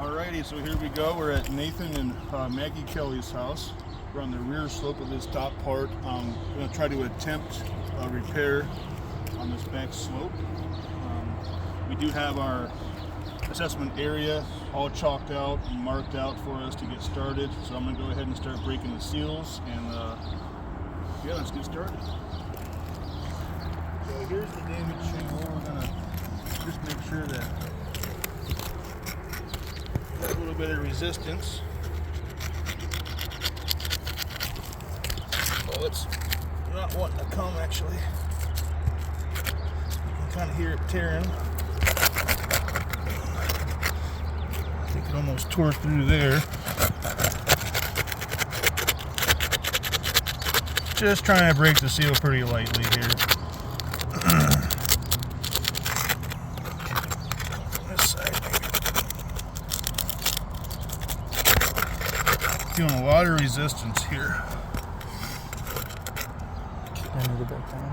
Alrighty, so here we go. We're at Nathan and Maggie Kelly's house. We're on the rear slope of this top part. I'm going to try to attempt a repair on this back slope. We do have our assessment area all chalked out and marked out for us to get started. So I'm going to go ahead and start breaking the seals and yeah, let's get started. So here's the damage shingle. We're going to just make sure that a little bit of resistance. Oh, it's not wanting to come actually. You can kind of hear it tearing. I think it almost tore through there. Just trying to break the seal pretty lightly here. Feeling a lot of resistance here. I need to break down.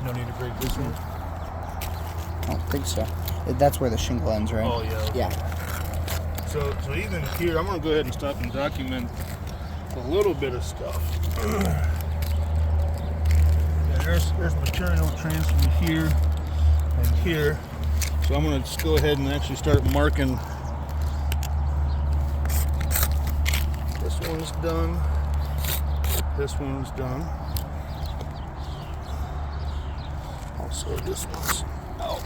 No need to break this one? I don't think so. That's where the shingle ends, right? Oh yeah. Okay. Yeah. So even here, I'm gonna go ahead and stop and document a little bit of stuff. Yeah, there's material transfer here and here. So I'm gonna just go ahead and actually start marking. This one's done. This one's done. Also, this one's out.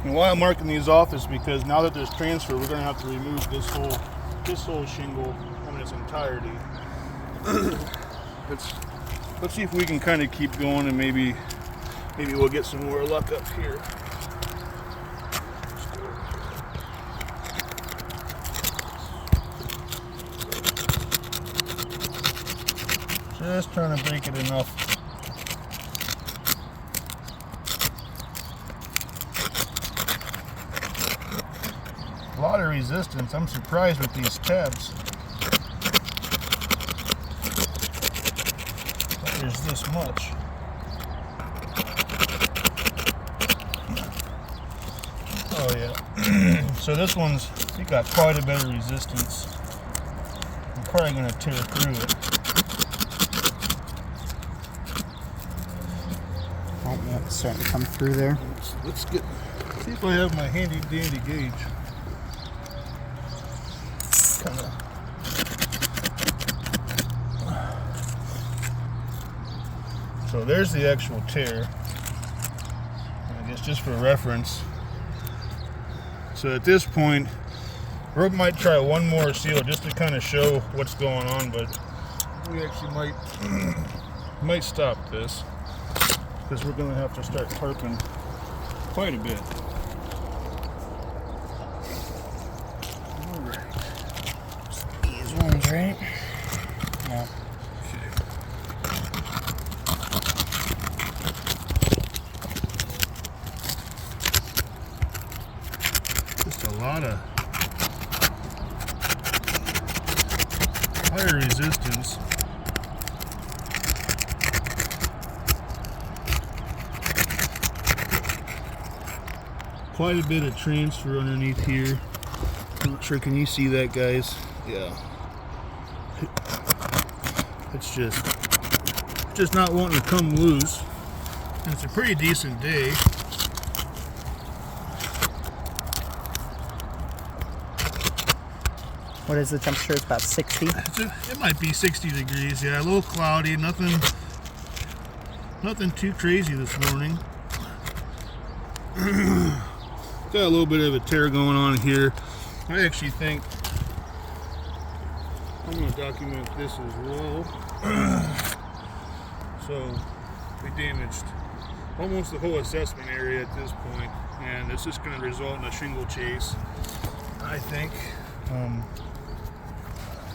And why I'm marking these off is because now that there's transfer, we're going to have to remove this whole shingle in its entirety. Let's see if we can kind of keep going, and maybe we'll get some more luck up here. Just trying to break it enough. A lot of resistance. I'm surprised with these tabs. There's this much. Oh yeah. So this one's got quite a bit of resistance. I'm probably going to tear through it. It's starting to come through there. Let's see if I have my handy dandy gauge. So there's the actual tear. I guess just for reference. So at this point, we might try one more seal just to kind of show what's going on, but we actually might stop this, because we're going to have to start tarping quite a bit. All right. These ones, right? Yeah. Okay. Just a lot of higher resistance. Quite a bit of transfer underneath here. I'm not sure, can you see that, guys? Yeah. It's just not wanting to come loose. And it's a pretty decent day. What is the temperature? It's about 60. It might be 60 degrees, yeah. A little cloudy, nothing too crazy this morning. Got a little bit of a tear going on here. I actually think I'm going to document this as well. So we damaged almost the whole assessment area at this point, and it's just going to result in a shingle chase, I think.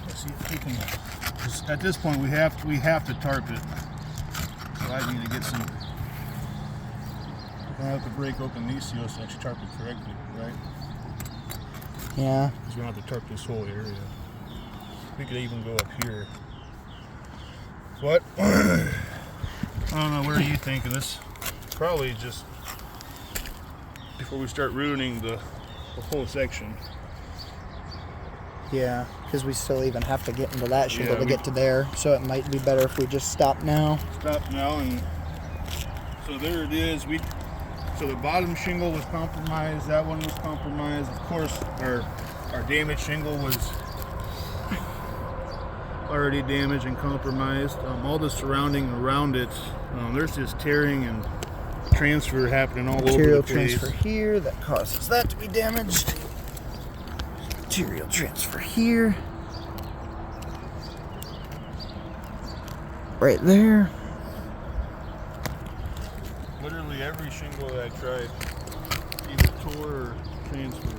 Let's see if we can. At this point, we have to tarp it. So I need to get some. We're going to have to break open these seals to actually tarp it correctly, right? Yeah. Because we're going to have to tarp this whole area. We could even go up here. What? I don't know, what are you thinking? This probably just before we start ruining the the whole section. Yeah, because we still even have to get into that shingle Yeah, to get to there. So it might be better if we just stop now. Stop now, and so there it is. So the bottom shingle was compromised. That one was compromised. Of course, our damaged shingle was already damaged and compromised. All the surrounding around it, there's just tearing and transfer happening all over Material the place. transfer here that causes that to be damaged. Material transfer here. Right there. Literally every shingle that I tried either tore or transferred.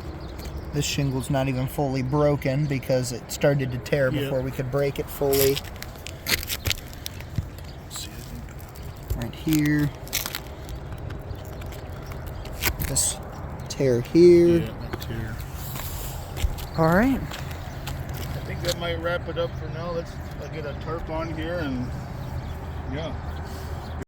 This shingle's not even fully broken because it started to tear before we could break it fully. Let's see, I think Right here. This tear here. yeah, that tear. All right. I think that might wrap it up for now. Let's get a tarp on here and yeah.